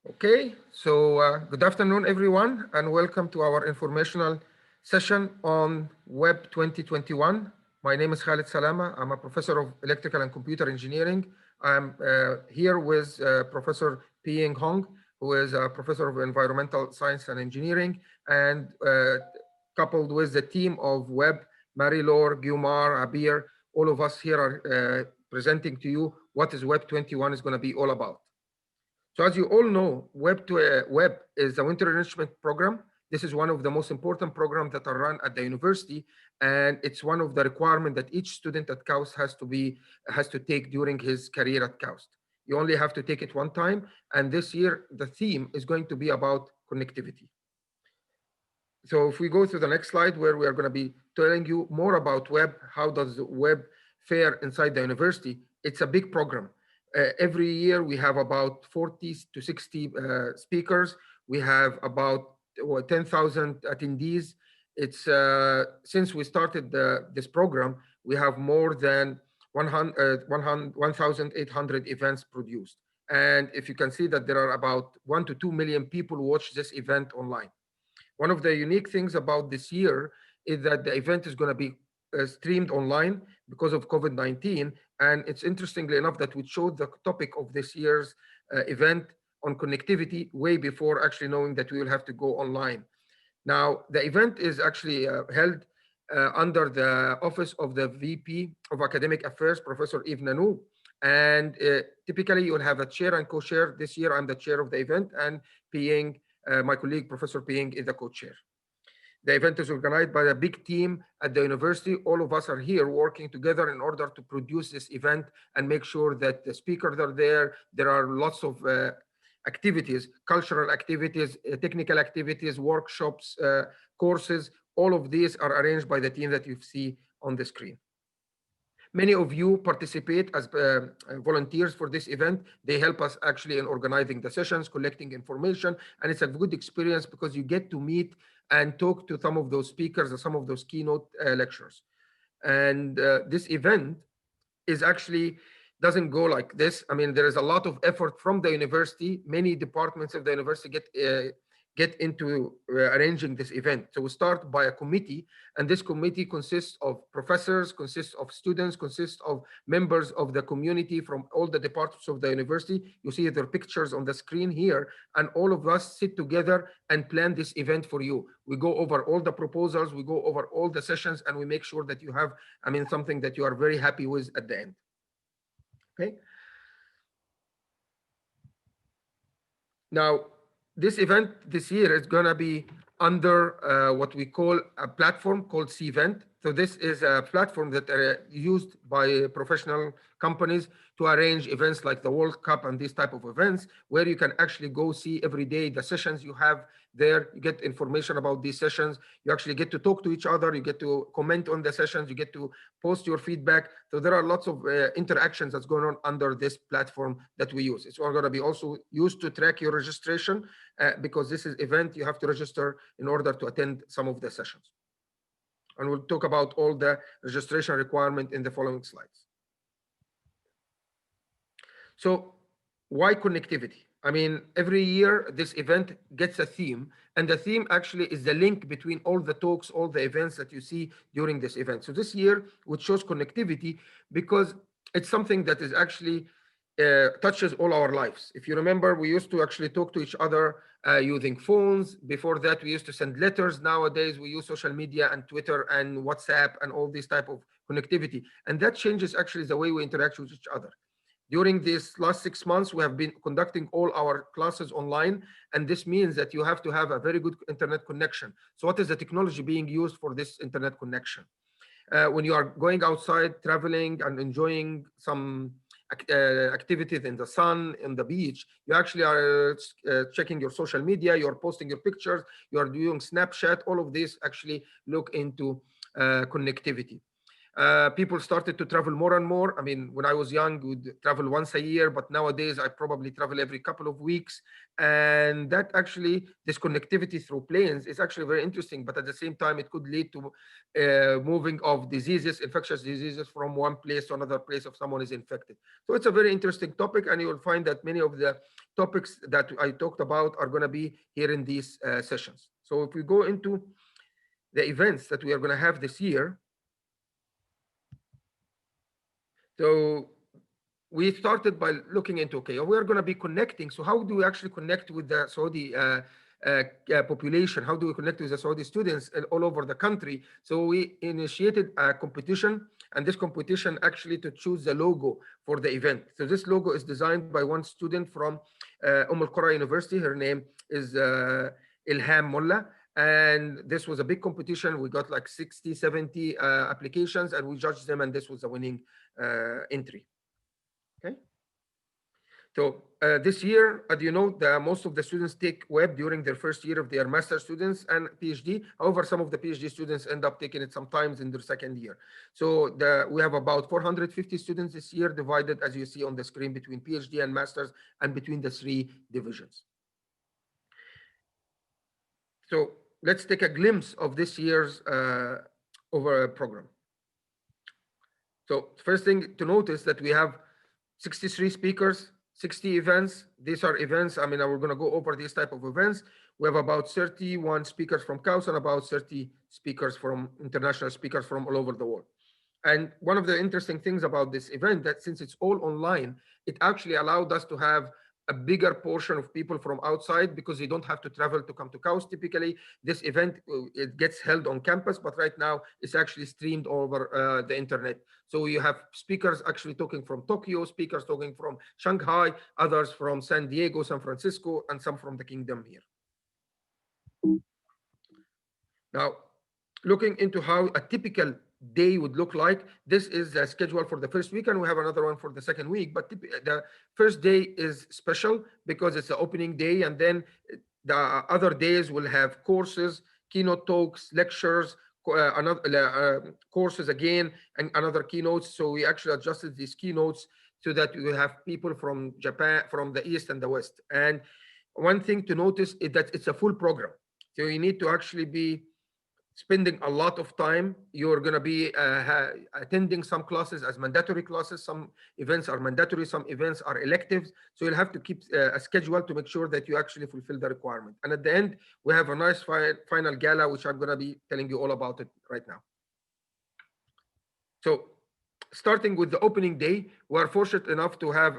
Okay, so good afternoon, everyone, and welcome to our informational session on WEP 2021. My name is Khaled Salama. I'm a professor of electrical and computer engineering. I'm here with Professor Peiying Hong, who is a professor of environmental science and engineering, and coupled with the team of WEP, Marie-Laure, Guilmar, Abir. All of us here are presenting to you what is WEP 21 is going to be all about. So as you all know, WEP is the Winter Enrichment Program. This is one of the most important programs that are run at the university, and it's one of the requirements that each student at KAUST has to take during his career at KAUST. You only have to take it one time, and this year the theme is going to be about connectivity. So if we go to the next slide, where we are going to be telling you more about WEP, how does WEP fare inside the university? It's a big program. Every year we have about 40 to 60 speakers. We have about 10,000 attendees. It's since we started this program, we have more than 1,800 events produced. And if you can see that there are about 1 to 2 million people who watch this event online. One of the unique things about this year is that the event is going to be streamed online because of COVID-19. And it's interestingly enough that we chose the topic of this year's event on connectivity way before actually knowing that we will have to go online. Now, the event is actually held under the office of the VP of Academic Affairs, Professor Yves Nanou. And typically you'll have a chair and co-chair. This year I'm the chair of the event, and Peiying, my colleague, Professor Peiying, is the co-chair. The event is organized by a big team at the university. All of us are here working together in order to produce this event and make sure that the speakers are there. There are lots of activities, cultural activities, technical activities, workshops, courses. All of these are arranged by the team that you see on the screen. Many of you participate as volunteers for this event. They help us actually in organizing the sessions, collecting information, and it's a good experience because you get to meet and talk to some of those speakers and some of those keynote lecturers. And this event is actually doesn't go like this. I mean, there is a lot of effort from the university. Many departments of the university get into arranging this event. So we start by a committee, and this committee consists of professors, consists of students, consists of members of the community from all the departments of the university. You see their pictures on the screen here, and all of us sit together and plan this event for you. We go over all the proposals, we go over all the sessions, and we make sure that you have, I mean, something that you are very happy with at the end. Okay. Now, this event this year is going to be under what we call a platform called Cvent. So this is a platform that are used by professional companies to arrange events like the World Cup and these type of events, where you can actually go see every day the sessions you have there. You get information about these sessions. You actually get to talk to each other. You get to comment on the sessions. You get to post your feedback. So there are lots of interactions that's going on under this platform that we use. It's going to be also used to track your registration because this is event you have to register in order to attend some of the sessions. And we'll talk about all the registration requirement in the following slides. So why connectivity? I mean, every year this event gets a theme, and the theme actually is the link between all the talks, all the events that you see during this event. So this year we chose connectivity because it's something that is actually touches all our lives. If you remember, we used to actually talk to each other using phones. Before that, we used to send letters. Nowadays, we use social media and Twitter and WhatsApp and all these type of connectivity. And that changes actually the way we interact with each other. During these last 6 months, we have been conducting all our classes online, and this means that you have to have a very good internet connection. So what is the technology being used for this internet connection? When you are going outside, traveling and enjoying some activities in the sun, in the beach, you actually are checking your social media, you're posting your pictures, you're doing Snapchat. All of this actually look into connectivity. People started to travel more and more. I mean, when I was young, we'd travel once a year, but nowadays I probably travel every couple of weeks. And that actually, this connectivity through planes is actually very interesting, but at the same time, it could lead to moving of diseases, infectious diseases from one place to another place if someone is infected. So it's a very interesting topic, and you will find that many of the topics that I talked about are going to be here in these sessions. So if we go into the events that we are going to have this year, so we started by looking into, okay, we're going to be connecting. So how do we actually connect with the Saudi population? How do we connect with the Saudi students all over the country? So we initiated a competition, and this competition actually to choose the logo for the event. So this logo is designed by one student from Al Qura University. Her name is Ilham Mullah. And this was a big competition. We got like 60, 70 applications, and we judged them, and this was a winning entry. Okay. So this year, as you know, most of the students take web during their first year of their master students and PhD. However, some of the PhD students end up taking it sometimes in their second year. So we have about 450 students this year, divided, as you see on the screen, between PhD and masters and between the 3 divisions. So let's take a glimpse of this year's over program. So first thing to notice that we have 63 speakers, 60 events. These are events. I mean, we're going to go over these type of events. We have about 31 speakers from KAUS and about 30 speakers from international speakers from all over the world. And one of the interesting things about this event, that since it's all online, it actually allowed us to have a bigger portion of people from outside, because they don't have to travel to come to KAUS. Typically, this event, it gets held on campus, but right now it's actually streamed over the internet. So you have speakers actually talking from Tokyo, speakers talking from Shanghai, others from San Diego, San Francisco, and some from the kingdom here. Now, looking into how a typical day would look like, this is the schedule for the first week, and we have another one for the second week. But the first day is special because it's the opening day, and then the other days will have courses, keynote talks, lectures, another courses again, and another keynotes. So we actually adjusted these keynotes so that we have people from Japan, from the East and the West. And one thing to notice is that it's a full program. So you need to actually be spending a lot of time. You're going to be attending some classes as mandatory classes. Some events are mandatory, some events are electives. So you'll have to keep a schedule to make sure that you actually fulfill the requirement. And at the end, we have a nice final gala, which I'm going to be telling you all about it right now. So starting with the opening day, we are fortunate enough to have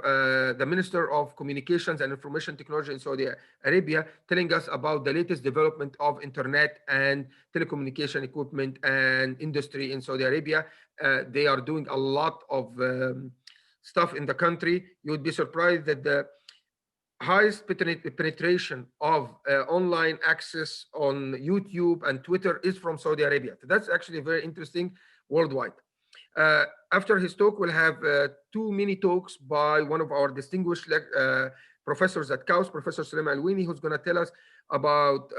the Minister of Communications and Information Technology in Saudi Arabia telling us about the latest development of internet and telecommunication equipment and industry in Saudi Arabia. They are doing a lot of stuff in the country. You would be surprised that the highest penetration of online access on YouTube and Twitter is from Saudi Arabia. So that's actually very interesting worldwide. After his talk, we'll have 2 mini talks by one of our distinguished professors at KAUS, Professor Sulaiman Alwini, who's going to tell us about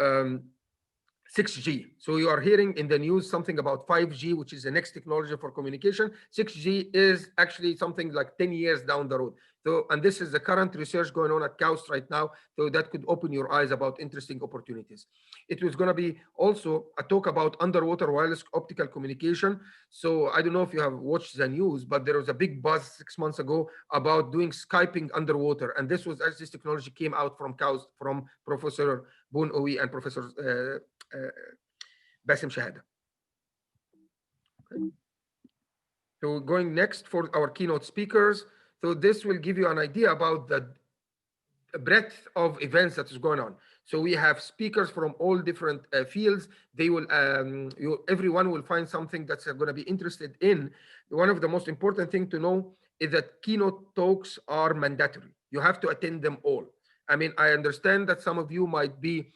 6G. So you are hearing in the news something about 5G, which is the next technology for communication. 6G is actually something like 10 years down the road. So, and this is the current research going on at KAUS right now. So that could open your eyes about interesting opportunities. It was going to be also a talk about underwater wireless optical communication. So I don't know if you have watched the news, but there was a big buzz 6 months ago about doing Skyping underwater. And this was as this technology came out from KAUS, from Professor Boon Owi and Professor Basim Shahada. Okay. So going next for our keynote speakers. So this will give you an idea about the breadth of events that is going on. So we have speakers from all different fields. They will, everyone will find something that's going to be interested in. One of the most important thing to know is that keynote talks are mandatory. You have to attend them all. I mean, I understand that some of you might be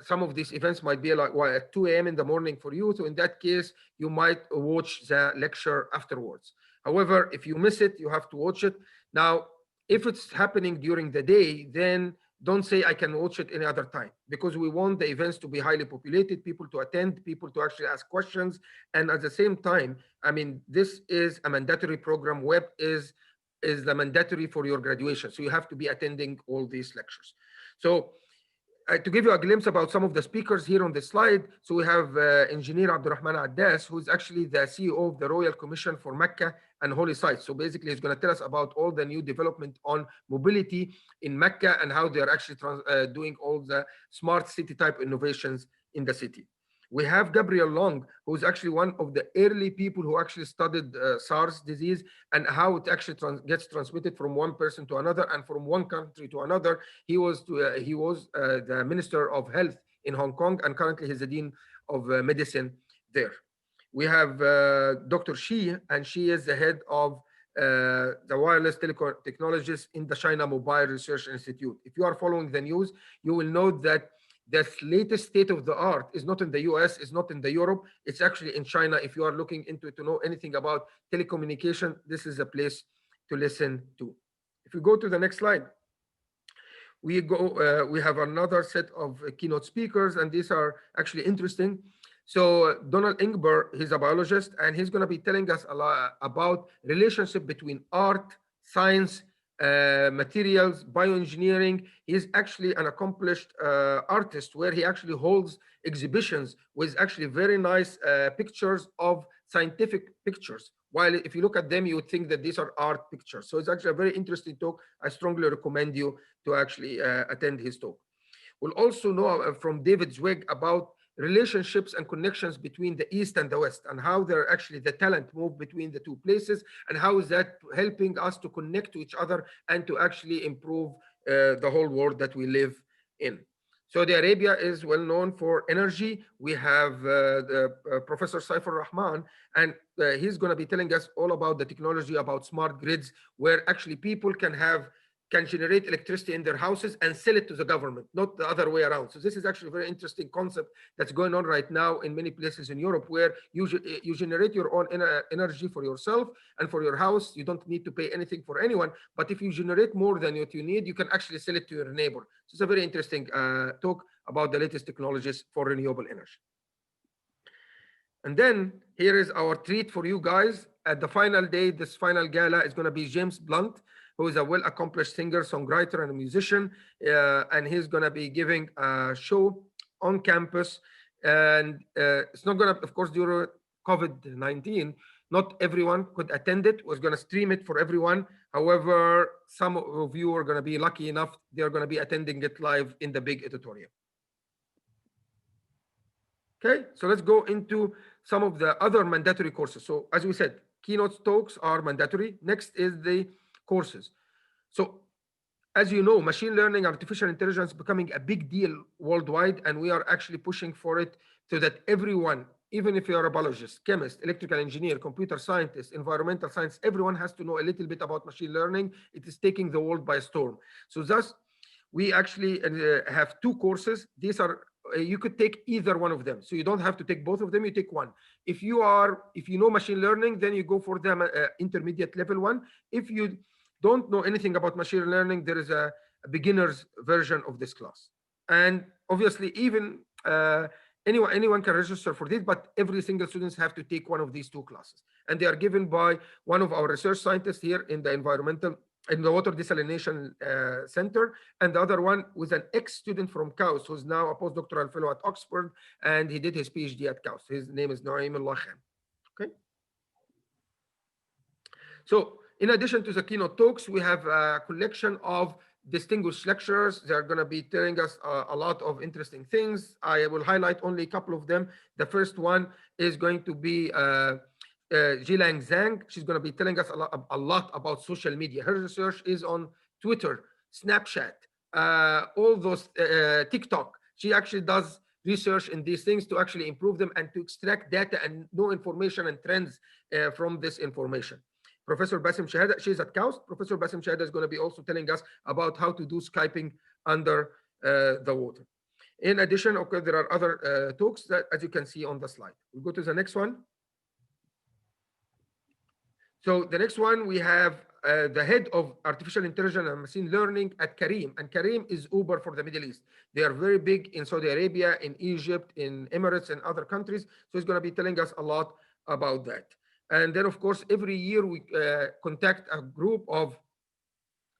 some of these events might be like at 2 a.m. in the morning for you. So in that case, you might watch the lecture afterwards. However, if you miss it, you have to watch it. Now, if it's happening during the day, then don't say I can watch it any other time, because we want the events to be highly populated, people to attend, people to actually ask questions. And at the same time, I mean, this is a mandatory program. WEP is the mandatory for your graduation. So you have to be attending all these lectures. So to give you a glimpse about some of the speakers here on the slide, so we have Engineer Abdurrahman Addas, who is actually the CEO of the Royal Commission for Mecca and Holy Sites. So basically, he's going to tell us about all the new development on mobility in Mecca and how they are actually doing all the smart city type innovations in the city. We have Gabriel Long, who's actually one of the early people who actually studied SARS disease and how it actually gets transmitted from one person to another and from one country to another. He was the Minister of Health in Hong Kong, and currently he's the Dean of Medicine there. We have Dr. Shi, and she is the head of the wireless telecom technologies in the China Mobile Research Institute. If you are following the news, you will know that the latest state of the art is not in the US, it's not in the Europe, it's actually in China. If you are looking into it to know anything about telecommunication, this is a place to listen to. If we go to the next slide, we have another set of keynote speakers, and these are actually interesting. So Donald Ingber, he's a biologist, and he's going to be telling us a lot about relationship between art, science, materials, bioengineering. He's actually an accomplished artist, where he actually holds exhibitions with actually very nice pictures of scientific pictures. While if you look at them, you would think that these are art pictures. So it's actually a very interesting talk. I strongly recommend you to actually attend his talk. We'll also know from David Zweig about relationships and connections between the East and the West, and how they're actually the talent move between the two places, and how is that helping us to connect to each other and to actually improve the whole world that we live in. Saudi Arabia is well known for energy. We have Professor Saifur Rahman, and he's going to be telling us all about the technology about smart grids, where actually people can generate electricity in their houses and sell it to the government, not the other way around. So this is actually a very interesting concept that's going on right now in many places in Europe, where you generate your own energy for yourself and for your house. You don't need to pay anything for anyone. But if you generate more than what you need, you can actually sell it to your neighbor. So it's a very interesting talk about the latest technologies for renewable energy. And then here is our treat for you guys. At the final day, this final gala is going to be James Blunt, who is a well-accomplished singer, songwriter, and a musician. And he's going to be giving a show on campus. And it's not going to, of course, during COVID-19, not everyone could attend it. We're going to stream it for everyone. However, some of you are going to be lucky enough, they're going to be attending it live in the big auditorium. Okay, so let's go into some of the other mandatory courses. So as we said, keynote talks are mandatory. Next is the courses. So as you know, machine learning, artificial intelligence is becoming a big deal worldwide, and we are actually pushing for it so that everyone, even if you're a biologist, chemist, electrical engineer, computer scientist, environmental science, everyone has to know a little bit about machine learning. It is taking the world by storm. So thus, we actually have two courses. These are you could take either one of them, so you don't have to take both of them. You take one. If you know machine learning, then you go for the intermediate level one. If you don't know anything about machine learning, there is a beginner's version of this class. And obviously, even anyone can register for this, but every single students have to take one of these two classes, and they are given by one of our research scientists here in the Water Desalination Center, and the other one was an ex-student from KAUST, who's now a postdoctoral fellow at Oxford, and he did his PhD at KAUST. His name is Naim Allah Khan. Okay. So in addition to the keynote talks, we have a collection of distinguished lecturers. They're going to be telling us a lot of interesting things. I will highlight only a couple of them. The first one is going to be Jilang Zhang. She's going to be telling us a lot about social media. Her research is on Twitter, Snapchat, all those TikTok. She actually does research in these things to actually improve them and to extract data and know information and trends from this information. Professor Bassem Shahada, she's at KAUST. Professor Bassem Shahada is going to be also telling us about how to do Skyping under the water. In addition, okay, there are other talks that, as you can see on the slide. We'll go to the next one. So the next one, we have the head of artificial intelligence and machine learning at Careem, and Careem is Uber for the Middle East. They are very big in Saudi Arabia, in Egypt, in Emirates, and other countries. So he's going to be telling us a lot about that. And then, of course, every year we contact a group of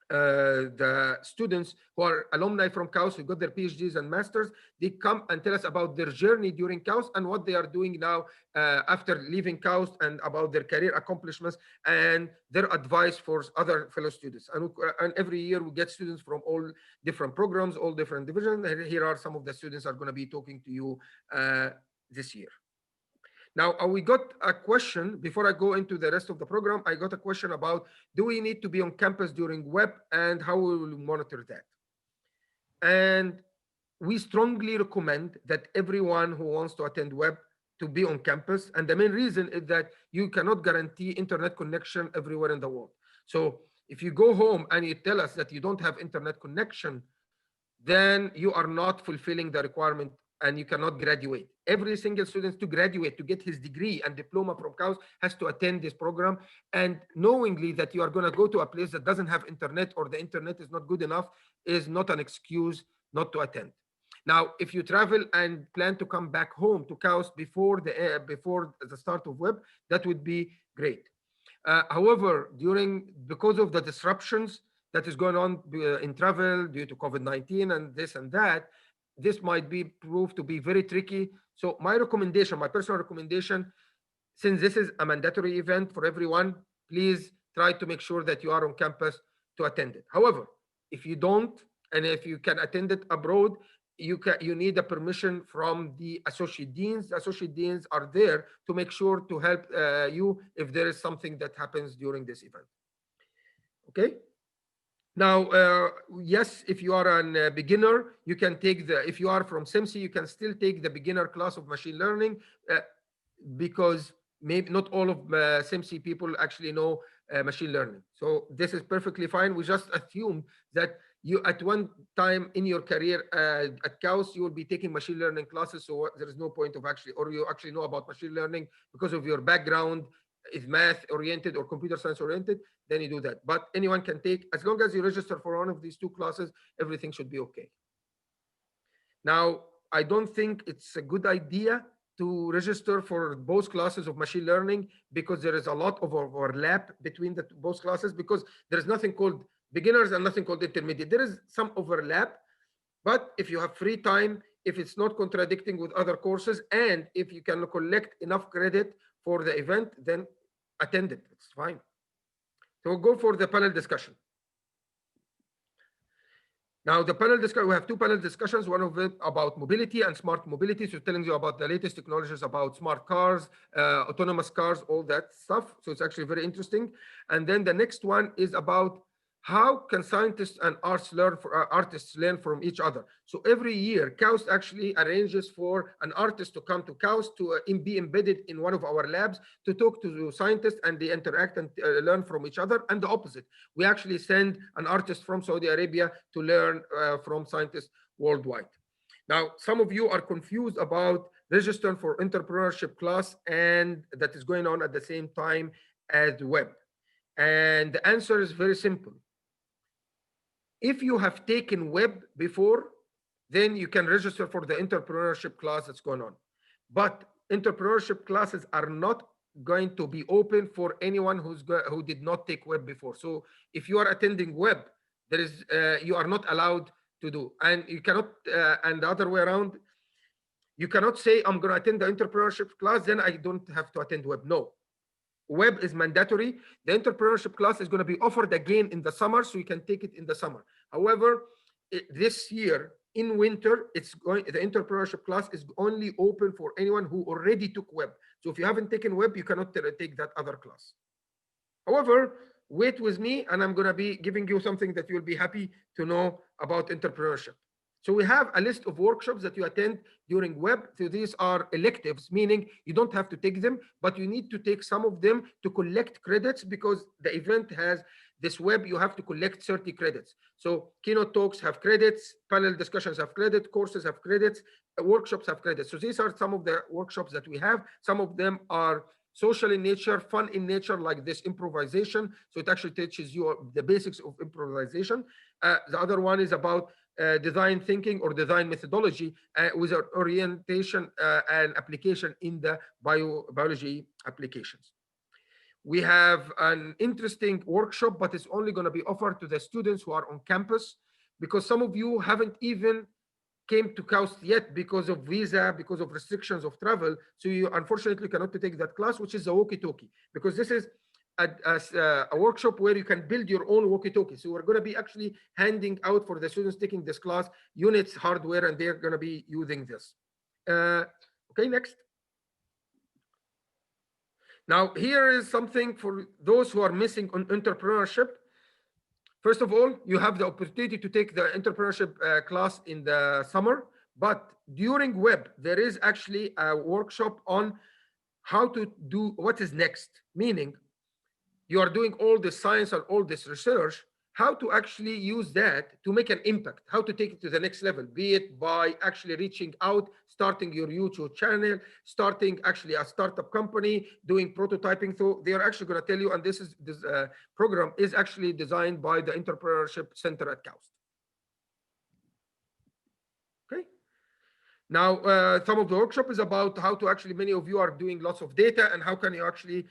the students who are alumni from KAUST, who got their PhDs and masters. They come and tell us about their journey during KAUST and what they are doing now after leaving KAUST, and about their career accomplishments and their advice for other fellow students. And every year we get students from all different programs, all different divisions. And here are some of the students are going to be talking to you this year. Now, we got a question, before I go into the rest of the program, I got a question about, do we need to be on campus during WEP, and how we will monitor that? And we strongly recommend that everyone who wants to attend WEP to be on campus. And the main reason is that you cannot guarantee internet connection everywhere in the world. So if you go home and you tell us that you don't have internet connection, then you are not fulfilling the requirement and you cannot graduate. Every single student to graduate, to get his degree and diploma from KAUST, has to attend this program. And knowingly that you are going to go to a place that doesn't have internet, or the internet is not good enough, is not an excuse not to attend. Now, if you travel and plan to come back home to KAUST before the start of WEP, that would be great. However, because of the disruptions that is going on in travel due to COVID-19 and this and that, this might be proved to be very tricky. So my recommendation, my personal recommendation, since this is a mandatory event for everyone, please try to make sure that you are on campus to attend it. However, if you don't, and if you can attend it abroad, you need a permission from the associate deans. The associate deans are there to make sure to help you if there is something that happens during this event. Okay. Now, yes, if you are a beginner, you can take if you are from SEMSI, you can still take the beginner class of machine learning, because maybe not all of SEMSI people actually know machine learning. So this is perfectly fine. We just assume that you, at one time in your career at KAUST, you will be taking machine learning classes. So there is no point of or you actually know about machine learning because of your background is math oriented or computer science oriented, then you do that. But anyone can take, as long as you register for one of these two classes, everything should be okay. Now, I don't think it's a good idea to register for both classes of machine learning, because there is a lot of overlap between both classes, because there is nothing called beginners and nothing called intermediate. There is some overlap, but if you have free time, if it's not contradicting with other courses, and if you can collect enough credit for the event, then attend it. It's fine. So we'll go for the panel discussion. Now, the panel discussion, we have two panel discussions, one of it about mobility and smart mobility. So telling you about the latest technologies about smart cars, autonomous cars, all that stuff. So it's actually very interesting. And then the next one is about how can scientists and artists learn from each other. So every year, KAUST actually arranges for an artist to come to KAUST to be embedded in one of our labs to talk to scientists, and they interact and learn from each other. And the opposite, we actually send an artist from Saudi Arabia to learn from scientists worldwide. Now, some of you are confused about registering for entrepreneurship class, and that is going on at the same time as WEP. And the answer is very simple. If you have taken WEP before, then you can register for the entrepreneurship class that's going on. But entrepreneurship classes are not going to be open for anyone who did not take WEP before. So if you are attending WEP, you are not allowed to do. And you cannot, and the other way around, you cannot say, I'm going to attend the entrepreneurship class, then I don't have to attend WEP. No. WEP is mandatory. The entrepreneurship class is going to be offered again in the summer, so you can take it in the summer. However, this year in winter, the entrepreneurship class is only open for anyone who already took WEP. So if you haven't taken WEP, you cannot take that other class. However, wait with me, and I'm going to be giving you something that you'll be happy to know about entrepreneurship. So we have a list of workshops that you attend during WEP. So these are electives, meaning you don't have to take them, but you need to take some of them to collect credits, because the event has this WEP, you have to collect 30 credits. So keynote talks have credits, panel discussions have credit, courses have credits, workshops have credits. So these are some of the workshops that we have. Some of them are social in nature, fun in nature, like this improvisation. So it actually teaches you the basics of improvisation. The other one is about design thinking or design methodology with an orientation and application in the biology applications. We have an interesting workshop, but it's only going to be offered to the students who are on campus, because some of you haven't even came to KAUST yet because of visa, because of restrictions of travel. So you unfortunately cannot take that class, which is a walkie-talkie, because this is a workshop where you can build your own walkie-talkie. So we're going to be actually handing out for the students taking this class units, hardware, and they're going to be using this. Okay, next. Now, here is something for those who are missing on entrepreneurship. First of all, you have the opportunity to take the entrepreneurship class in the summer, but during WEP, there is actually a workshop on how to do what is next, meaning you are doing all this science and all this research, how to actually use that to make an impact, how to take it to the next level, be it by actually reaching out, starting your YouTube channel, starting actually a startup company, doing prototyping. So they are actually going to tell you, and this program is actually designed by the Entrepreneurship Center at KAUST. Okay. Now, some of the workshop is about how to actually, many of you are doing lots of data, and how can you actually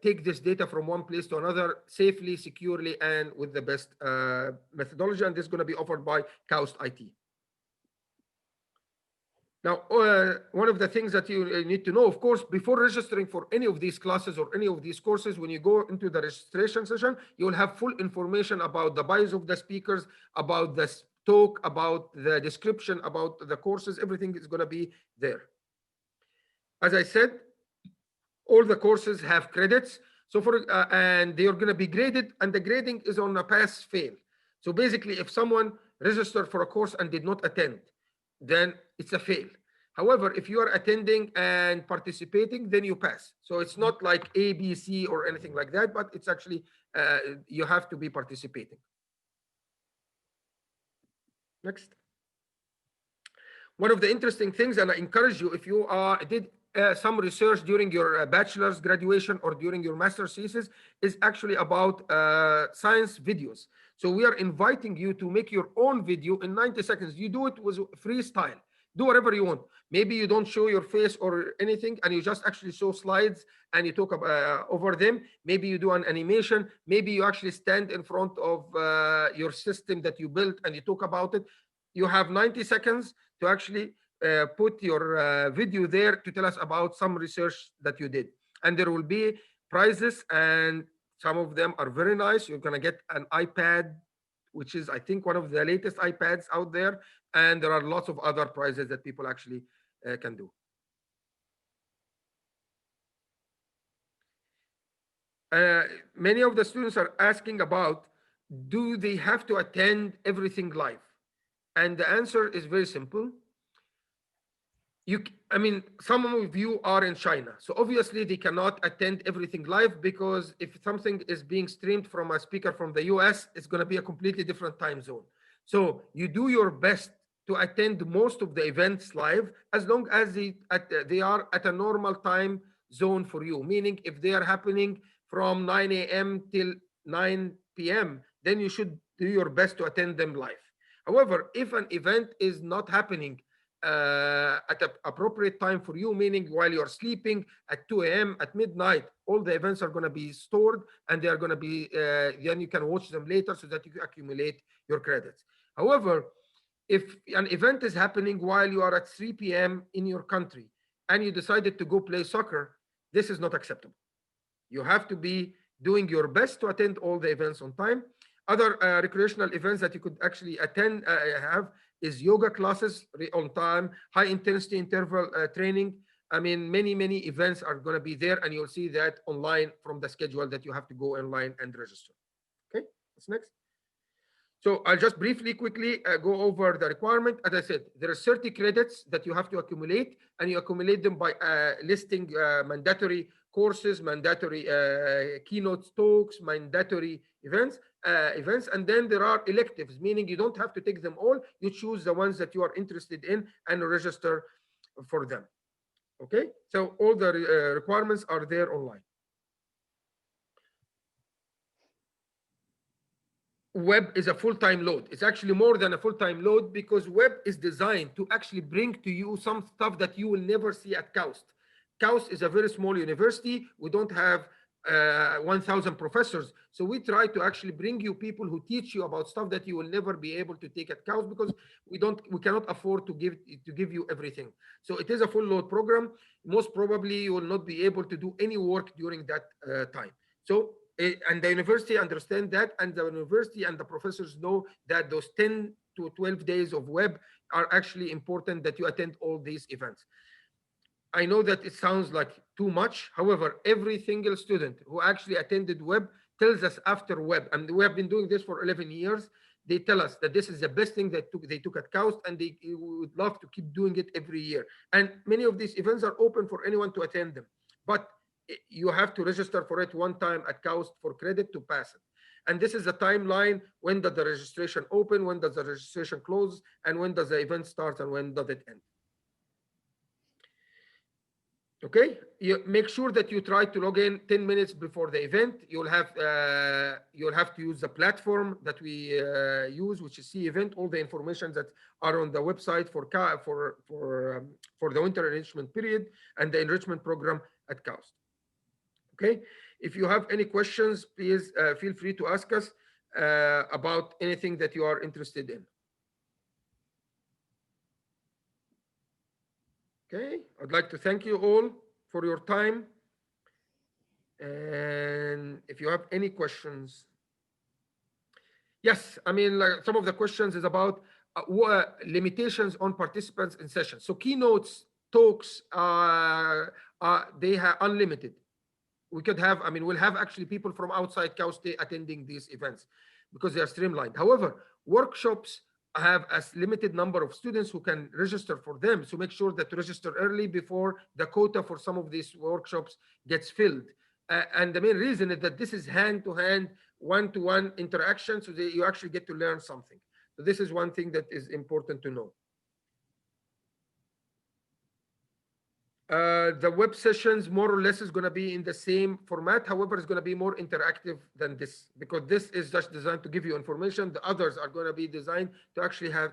take this data from one place to another safely, securely, and with the best methodology. And this is going to be offered by KAUST IT. Now, one of the things that you need to know, of course, before registering for any of these classes or any of these courses, when you go into the registration session, you will have full information about the bios of the speakers, about the talk, about the description, about the courses. Everything is going to be there. As I said, all the courses have credits. So and they are going to be graded, and the grading is on a pass fail. So basically, if someone registered for a course and did not attend, then it's a fail. However, if you are attending and participating, then you pass. So it's not like A, B, C or anything like that, but it's actually, you have to be participating. Next. One of the interesting things, and I encourage you, if you did some research during your bachelor's graduation or during your master's thesis, is actually about science videos. So we are inviting you to make your own video in 90 seconds. You do it with freestyle. Do whatever you want. Maybe you don't show your face or anything, and you just actually show slides and you talk about, over them. Maybe you do an animation. Maybe you actually stand in front of your system that you built and you talk about it. You have 90 seconds to actually put your video there to tell us about some research that you did. And there will be prizes, and some of them are very nice. You're going to get an iPad, which is, I think, one of the latest iPads out there. And there are lots of other prizes that people actually can do. Many of the students are asking about, do they have to attend everything live? And the answer is very simple. I mean, some of you are in China, so obviously they cannot attend everything live, because if something is being streamed from a speaker from the US, it's going to be a completely different time zone. So you do your best to attend most of the events live, as long as they are at a normal time zone for you. Meaning, if they are happening from 9 a.m. till 9 p.m., then you should do your best to attend them live. However, if an event is not happening at an appropriate time for you, meaning while you're sleeping at 2 a.m., at midnight, all the events are going to be stored, and they are going to be, then you can watch them later so that you can accumulate your credits. However, if an event is happening while you are at 3 p.m. in your country and you decided to go play soccer, this is not acceptable. You have to be doing your best to attend all the events on time. Other recreational events that you could actually attend, have, is yoga classes on time, high intensity interval training. I mean, many events are going to be there, and you'll see that online from the schedule that you have to go online and register. Okay, what's next? So I'll just briefly, quickly go over the requirement. As I said, there are 30 credits that you have to accumulate, and you accumulate them by listing mandatory courses, mandatory keynote talks, mandatory events, and then there are electives, meaning you don't have to take them all. You choose the ones that you are interested in and register for them. Okay, so all the requirements are there online. Web is a full-time load. It's actually more than a full-time load because web is designed to actually bring to you some stuff that you will never see at KAUST. KAUST is a very small university. We don't have 1,000 professors. So we try to actually bring you people who teach you about stuff that you will never be able to take at KAUST because we cannot afford to give you everything. So it is a full load program. Most probably you will not be able to do any work during that time. So and the university understand that, and the university and the professors know that those 10 to 12 days of web are actually important, that you attend all these events. I know that it sounds like too much. However, every single student who actually attended web tells us after web, and we have been doing this for 11 years, they tell us that this is the best thing that they took at KAUST, and they would love to keep doing it every year. And many of these events are open for anyone to attend them. But you have to register for it one time at KAUST for credit to pass it. And this is a timeline. When does the registration open? When does the registration close? And when does the event start? And when does it end? Okay, you make sure that you try to log in 10 minutes before the event. You'll have to use the platform that we use, which is Cvent. All the information that are on the website for the winter enrichment period and the enrichment program at KAUST. Okay, if you have any questions, please feel free to ask us about anything that you are interested in. Okay, I'd like to thank you all for your time. And if you have any questions, yes, I mean, like some of the questions is about limitations on participants in sessions. So keynotes, talks, they have unlimited. We could have, I mean, we'll have actually people from outside KAUST attending these events because they are streamlined. However, workshops have a limited number of students who can register for them. So make sure that to register early before the quota for some of these workshops gets filled. And the main reason is that this is hand-to-hand, one-to-one interaction, so that you actually get to learn something. So this is one thing that is important to know. The web sessions more or less is going to be in the same format. However, it's going to be more interactive than this because this is just designed to give you information. The others are going to be designed to actually have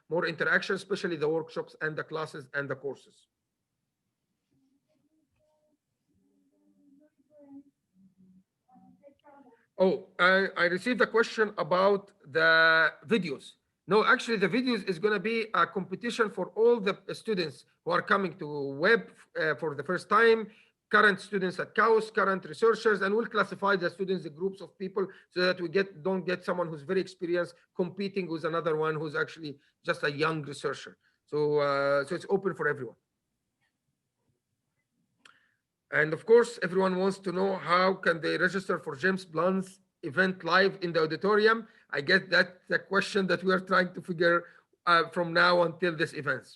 more interaction, especially the workshops and the classes and the courses. Oh, I received a question about the videos. No, actually, the videos is going to be a competition for all the students who are coming to web for the first time, current students at KAUST, current researchers, and we'll classify the students in groups of people so that we don't get someone who's very experienced competing with another one who's actually just a young researcher. So, so it's open for everyone. And of course, everyone wants to know how can they register for James Blunt's event live in the auditorium. I guess that's the question that we are trying to figure from now until this event.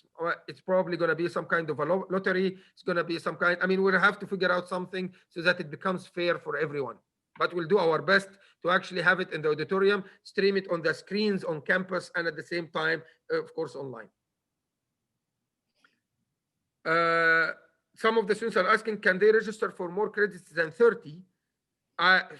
It's probably going to be some kind of a lottery. It's going to be some kind, I mean, we'll have to figure out something so that it becomes fair for everyone. But we'll do our best to actually have it in the auditorium, stream it on the screens on campus, and at the same time, of course, online. Some of the students are asking, can they register for more credits than 30?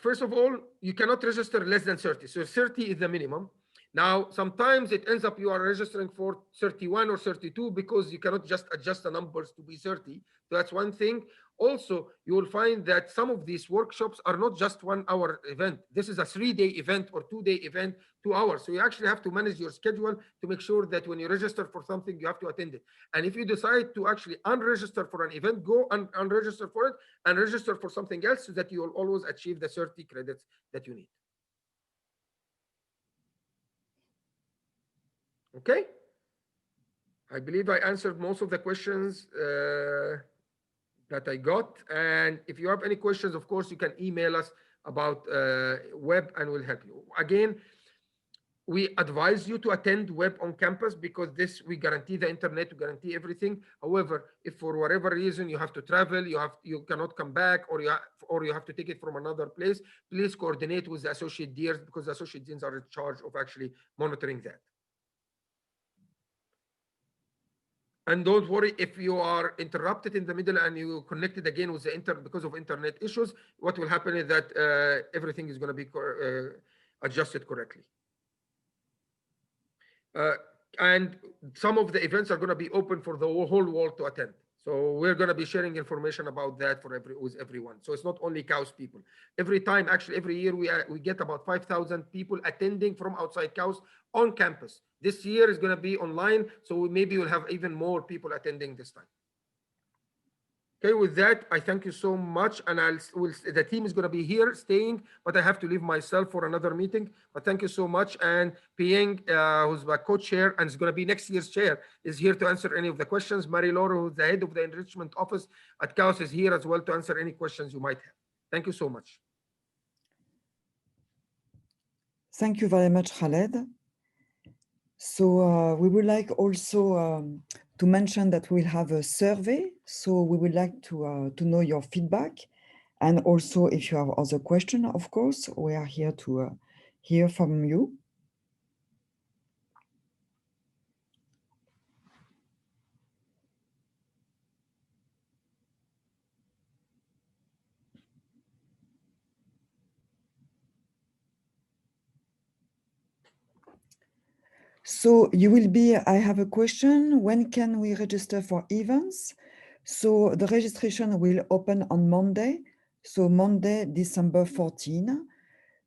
First of all, you cannot register less than 30. So 30 is the minimum. Now, sometimes it ends up you are registering for 31 or 32 because you cannot just adjust the numbers to be 30. So that's one thing. Also, you will find that some of these workshops are not just 1 hour event. This is a 3-day event or 2-day event, 2 hours. So you actually have to manage your schedule to make sure that when you register for something, you have to attend it. And if you decide to actually unregister for an event, go and unregister for it and register for something else so that you will always achieve the 30 credits that you need. Okay. I believe I answered most of the questions that I got. And if you have any questions, of course, you can email us about web and we'll help you. Again, we advise you to attend web on campus because this, we guarantee the internet, we guarantee everything. However, if for whatever reason you have to travel, you cannot come back, or you have to take it from another place, please coordinate with the associate deans because the associate deans are in charge of actually monitoring that. And don't worry if you are interrupted in the middle and you connected again with the because of internet issues. What will happen is that everything is going to be adjusted correctly. Uh, and some of the events are going to be open for the whole world to attend. So we're going to be sharing information about that with everyone. So it's not only CAUS people. Every time, actually, every year we get about 5,000 people attending from outside CAUS on campus. This year is going to be online, so maybe we'll have even more people attending this time. Okay, with that, I thank you so much. And the team is going to be here staying, but I have to leave myself for another meeting. But thank you so much. And Peiying, who's my co-chair and is going to be next year's chair, is here to answer any of the questions. Marie-Laure, who's the head of the Enrichment Office at CAUS, is here as well to answer any questions you might have. Thank you so much. Thank you very much, Khaled. So we would like also to mention that we'll have a survey. So we would like to know your feedback. And also, if you have other questions, of course, we are here to hear from you. So you will be, I have a question. When can we register for events? So the registration will open on Monday. So Monday, December 14.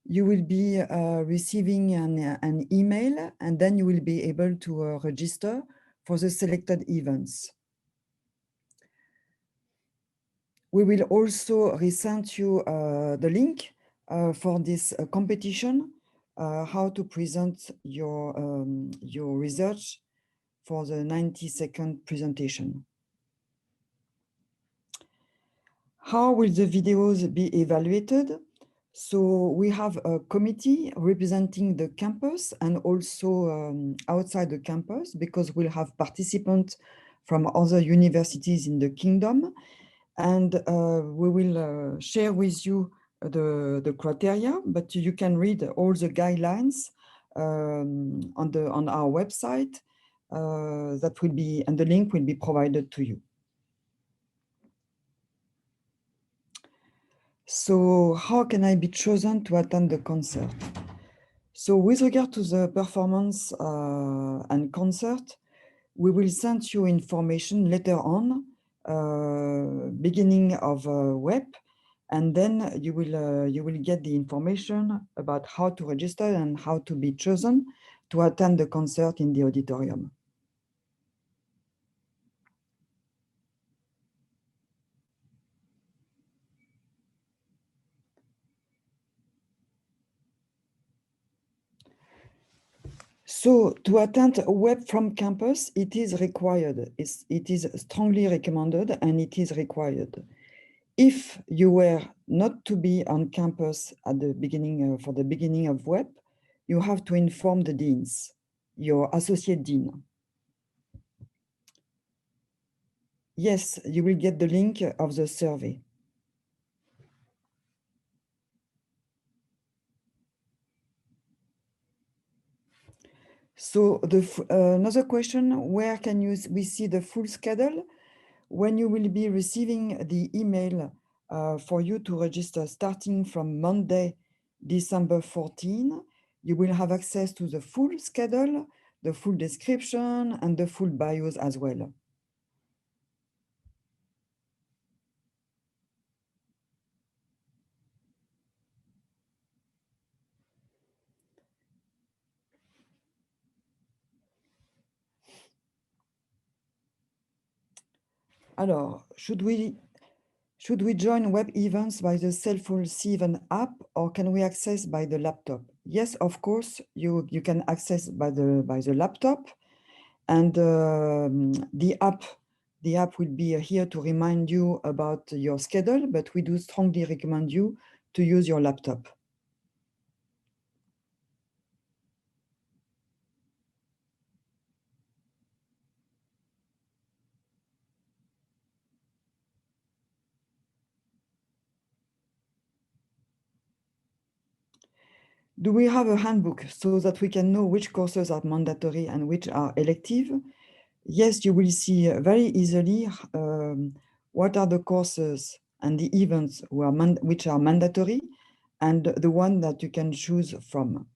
You will be receiving an email, and then you will be able to register for the selected events. We will also resend you the link for this competition, how to present your research for the 90-second presentation. How will the videos be evaluated? So we have a committee representing the campus and also outside the campus, because we'll have participants from other universities in the kingdom. And we will share with you the criteria, but you can read all the guidelines on our website. That will be, and the link will be provided to you. So how can I be chosen to attend the concert? So with regard to the performance and concert, we will send you information later on, beginning of WEP, and then you will get the information about how to register and how to be chosen to attend the concert in the auditorium. So to attend WEP from campus, it is required. It is strongly recommended, and it is required. If you were not to be on campus at the beginning, for the beginning of WEP, you have to inform the deans, your associate dean. Yes, you will get the link of the survey. So another question, where can we see the full schedule? When you will be receiving the email for you to register starting from Monday, December 14, you will have access to the full schedule, the full description, and the full bios as well. Alors, should we join web events by the cell phone Cvent app, or can we access by the laptop? Yes, of course, you can access by the laptop, and the app will be here to remind you about your schedule, but we do strongly recommend you to use your laptop. Do we have a handbook so that we can know which courses are mandatory and which are elective? yes, you will see very easily what are the courses and the events which are mandatory and the one that you can choose from.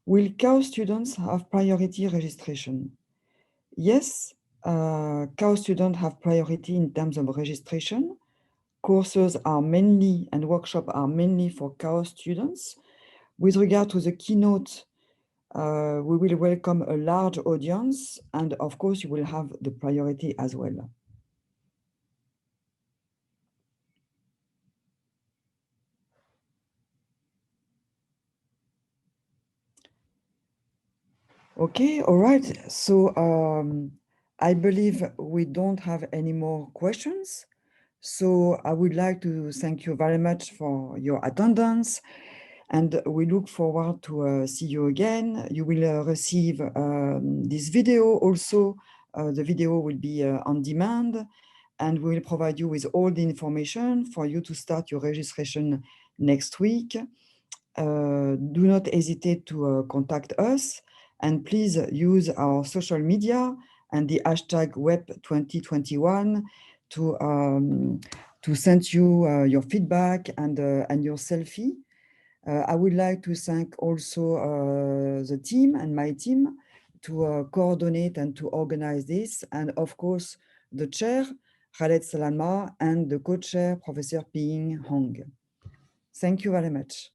Will CAO students have priority registration? Yes, CAO students have priority in terms of registration. Courses are mainly and workshops are mainly for CAO students. With regard to the keynote, we will welcome a large audience, and of course, you will have the priority as well. Okay, all right. So I believe we don't have any more questions. So I would like to thank you very much for your attendance, and we look forward to see you again. You will receive this video also. The video will be on demand, and we will provide you with all the information for you to start your registration next week. Do not hesitate to contact us, and please use our social media and the hashtag WEP 2021 to send you your feedback and your selfie. I would like to thank also the team and my team to coordinate and to organize this, and of course the chair, Khaled Salama, and the co-chair, Professor Peiying Hong. Thank you very much.